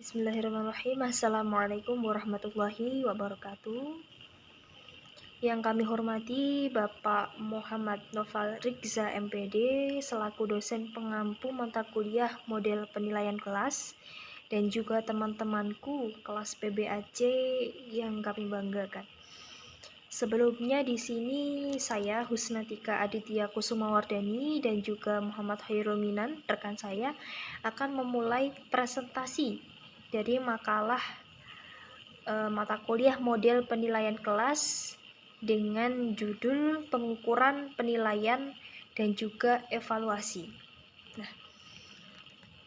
Bismillahirrahmanirrahim. Assalamualaikum warahmatullahi wabarakatuh. Yang kami hormati Bapak Muhammad Noval Rigza MPD selaku dosen pengampu mata kuliah model penilaian kelas, dan juga teman-temanku kelas PBAC yang kami banggakan. Sebelumnya di sini saya Husnatika Aditya Kusumawardani dan juga Muhammad Hairul Minan, rekan saya, akan memulai presentasi dari makalah mata kuliah model penilaian kelas dengan judul pengukuran, penilaian, dan juga evaluasi. Nah,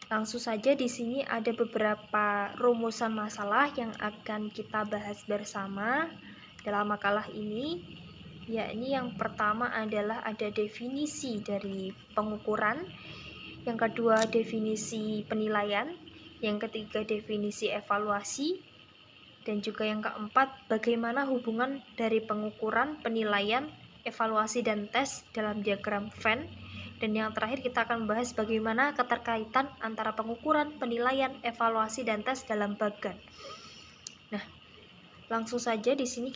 langsung saja di sini ada beberapa rumusan masalah yang akan kita bahas bersama dalam makalah ini, yakni yang pertama adalah ada definisi dari pengukuran, yang kedua definisi penilaian, yang ketiga definisi evaluasi, dan juga yang keempat bagaimana hubungan dari pengukuran, penilaian, evaluasi, dan tes dalam diagram Venn. Dan yang terakhir kita akan membahas bagaimana keterkaitan antara pengukuran, penilaian, evaluasi, dan tes dalam bagan. Nah, langsung saja di sini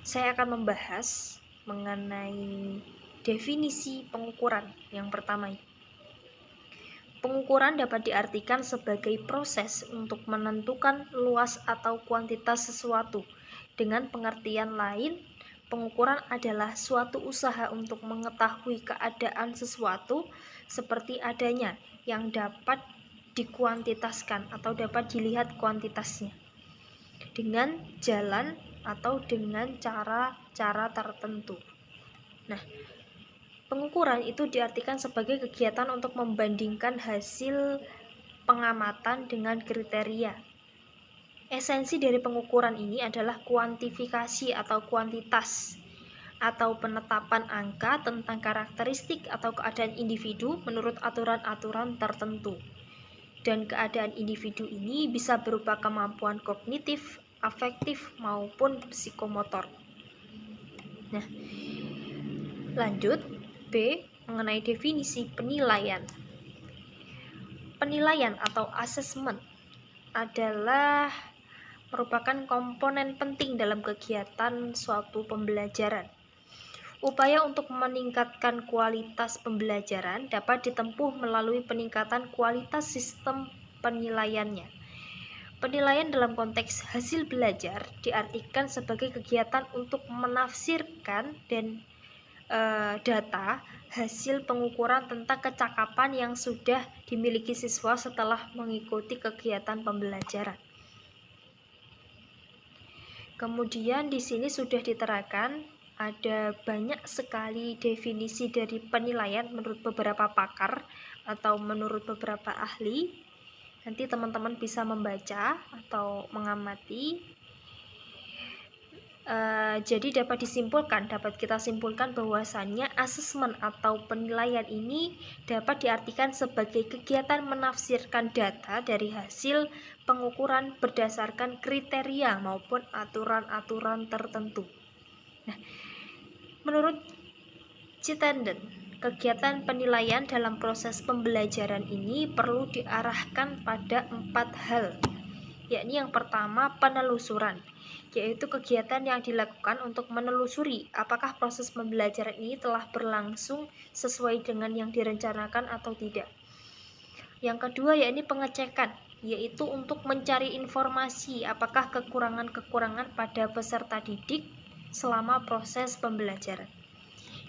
saya akan membahas mengenai definisi pengukuran. Yang pertama, pengukuran dapat diartikan sebagai proses untuk menentukan luas atau kuantitas sesuatu. Dengan pengertian lain, pengukuran adalah suatu usaha untuk mengetahui keadaan sesuatu seperti adanya yang dapat dikuantitaskan atau dapat dilihat kuantitasnya dengan jalan atau dengan cara-cara tertentu. Nah, pengukuran itu diartikan sebagai kegiatan untuk membandingkan hasil pengamatan dengan kriteria. Esensi dari pengukuran ini adalah kuantifikasi atau kuantitas atau penetapan angka tentang karakteristik atau keadaan individu menurut aturan-aturan tertentu. Dan keadaan individu ini bisa berupa kemampuan kognitif, afektif, maupun psikomotor. Nah, lanjut. B. Mengenai definisi penilaian. Penilaian atau assessment adalah merupakan komponen penting dalam kegiatan suatu pembelajaran. Upaya untuk meningkatkan kualitas pembelajaran dapat ditempuh melalui peningkatan kualitas sistem penilaiannya. Penilaian dalam konteks hasil belajar diartikan sebagai kegiatan untuk menafsirkan dan data hasil pengukuran tentang kecakapan yang sudah dimiliki siswa setelah mengikuti kegiatan pembelajaran. Kemudian di sini sudah diterangkan ada banyak sekali definisi dari penilaian menurut beberapa pakar atau menurut beberapa ahli. Nanti teman-teman bisa membaca atau mengamati. Jadi dapat kita simpulkan bahwasannya asesmen atau penilaian ini dapat diartikan sebagai kegiatan menafsirkan data dari hasil pengukuran berdasarkan kriteria maupun aturan-aturan tertentu. Nah, menurut Chittenden, kegiatan penilaian dalam proses pembelajaran ini perlu diarahkan pada 4 hal, yakni yang pertama penelusuran, yaitu kegiatan yang dilakukan untuk menelusuri apakah proses pembelajaran ini telah berlangsung sesuai dengan yang direncanakan atau tidak. Yang kedua yakni pengecekan, yaitu untuk mencari informasi apakah kekurangan-kekurangan pada peserta didik selama proses pembelajaran.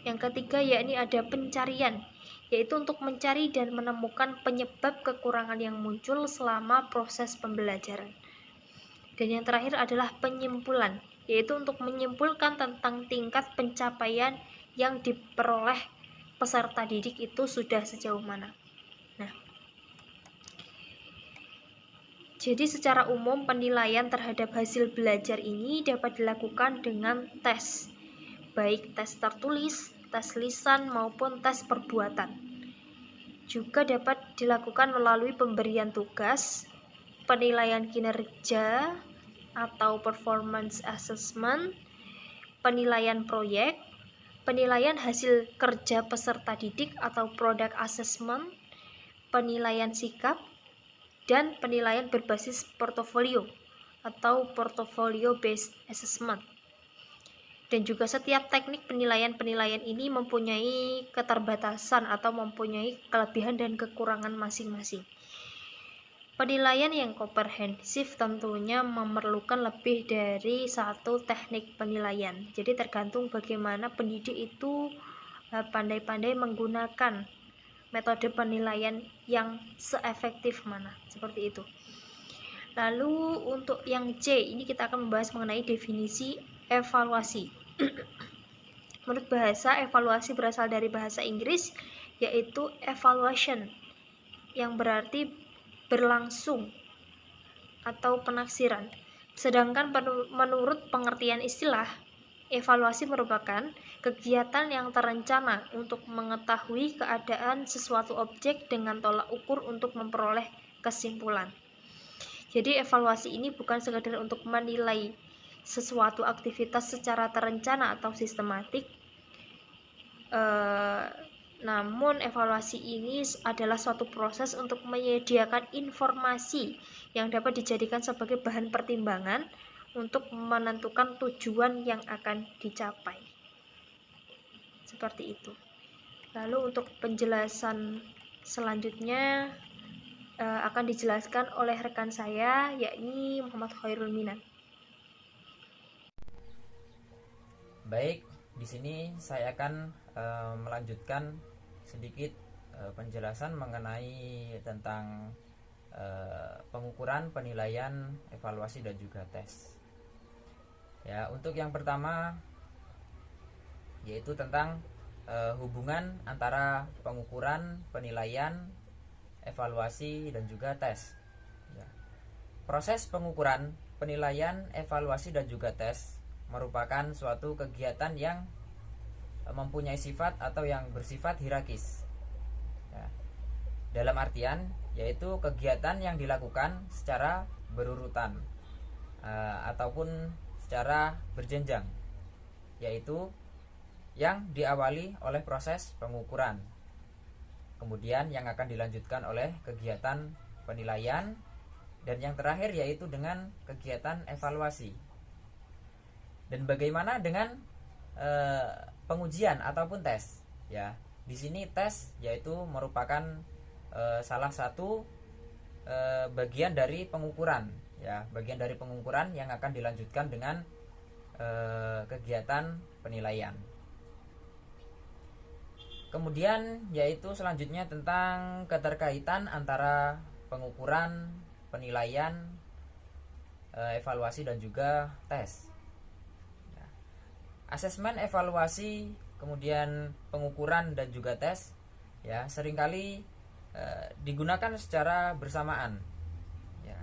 Yang ketiga yakni ada pencarian, yaitu untuk mencari dan menemukan penyebab kekurangan yang muncul selama proses pembelajaran. Dan yang terakhir adalah penyimpulan, yaitu untuk menyimpulkan tentang tingkat pencapaian yang diperoleh peserta didik itu sudah sejauh mana. Nah, jadi secara umum penilaian terhadap hasil belajar ini dapat dilakukan dengan tes, baik tes tertulis, tes lisan, maupun tes perbuatan. Juga dapat dilakukan melalui pemberian tugas, penilaian kinerja atau performance assessment, penilaian proyek, penilaian hasil kerja peserta didik atau product assessment, penilaian sikap, dan penilaian berbasis portofolio atau portfolio based assessment. Dan juga setiap teknik penilaian ini mempunyai keterbatasan atau mempunyai kelebihan dan kekurangan masing-masing. Penilaian yang komprehensif tentunya memerlukan lebih dari satu teknik penilaian. Jadi tergantung bagaimana pendidik itu pandai-pandai menggunakan metode penilaian yang seefektif mana, seperti itu. Lalu untuk yang C, ini kita akan membahas mengenai definisi evaluasi. Menurut bahasa, evaluasi berasal dari bahasa Inggris, yaitu evaluation, yang berarti berlangsung atau penaksiran. Sedangkan menurut pengertian istilah, evaluasi merupakan kegiatan yang terencana untuk mengetahui keadaan sesuatu objek dengan tolak ukur untuk memperoleh kesimpulan. Jadi evaluasi ini bukan sekadar untuk menilai sesuatu aktivitas secara terencana atau sistematik, namun evaluasi ini adalah suatu proses untuk menyediakan informasi yang dapat dijadikan sebagai bahan pertimbangan untuk menentukan tujuan yang akan dicapai. Seperti itu. Lalu untuk penjelasan selanjutnya akan dijelaskan oleh rekan saya, yakni Muhammad Khairul Minan. Baik, di sini saya akan melanjutkan sedikit penjelasan mengenai tentang pengukuran, penilaian, evaluasi dan juga tes. Ya, untuk yang pertama yaitu tentang hubungan antara pengukuran, penilaian, evaluasi dan juga tes. Ya. Proses pengukuran, penilaian, evaluasi dan juga tes merupakan suatu kegiatan yang mempunyai sifat atau yang bersifat hierarkis. Ya. Dalam artian yaitu kegiatan yang dilakukan secara berurutan ataupun secara berjenjang, yaitu yang diawali oleh proses pengukuran, kemudian yang akan dilanjutkan oleh kegiatan penilaian, dan yang terakhir yaitu dengan kegiatan evaluasi. Dan bagaimana dengan pengujian ataupun tes? Ya, di sini tes yaitu merupakan salah satu bagian dari pengukuran, ya, bagian dari pengukuran yang akan dilanjutkan dengan kegiatan penilaian. Kemudian yaitu selanjutnya tentang keterkaitan antara pengukuran, penilaian, evaluasi dan juga tes. Asesmen, evaluasi, kemudian pengukuran dan juga tes, ya, seringkali digunakan secara bersamaan, ya,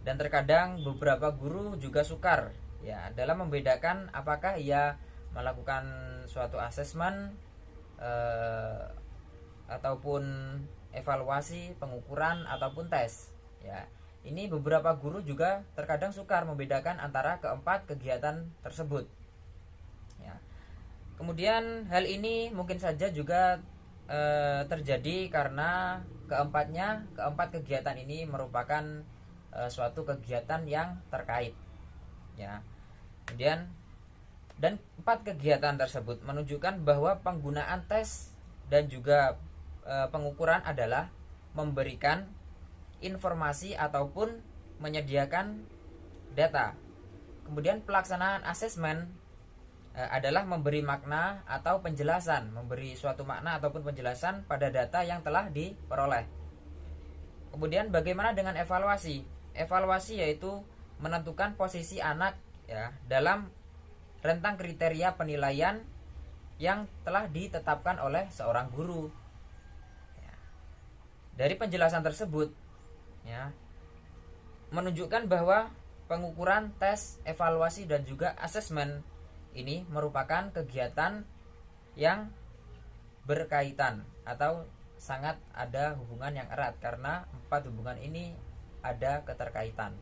dan terkadang beberapa guru juga sukar, ya, dalam membedakan apakah ia melakukan suatu asesmen ataupun evaluasi, pengukuran ataupun tes, ya. Ini beberapa guru juga terkadang sukar membedakan antara keempat kegiatan tersebut. Ya. Kemudian hal ini mungkin saja juga terjadi karena keempat kegiatan ini merupakan suatu kegiatan yang terkait, ya. Kemudian dan 4 kegiatan tersebut menunjukkan bahwa penggunaan tes dan juga pengukuran adalah memberikan informasi ataupun menyediakan data. Kemudian pelaksanaan asesmen adalah memberi makna atau penjelasan, memberi suatu makna ataupun penjelasan pada data yang telah diperoleh. Kemudian bagaimana dengan evaluasi? Evaluasi yaitu menentukan posisi anak, ya, dalam rentang kriteria penilaian yang telah ditetapkan oleh seorang guru. Ya. Dari penjelasan tersebut, ya, menunjukkan bahwa pengukuran, tes, evaluasi dan juga asesmen ini merupakan kegiatan yang berkaitan atau sangat ada hubungan yang erat, karena 4 hubungan ini ada keterkaitan.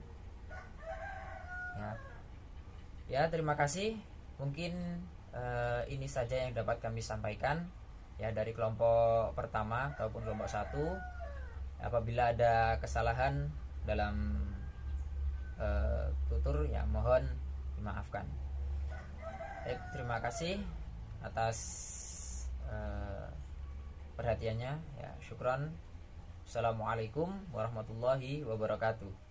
Ya, terima kasih. Mungkin ini saja yang dapat kami sampaikan, ya, dari kelompok pertama ataupun kelompok 1. Apabila ada kesalahan dalam tutur ya mohon dimaafkan. Terima kasih atas perhatiannya ya, syukron. Assalamualaikum warahmatullahi wabarakatuh.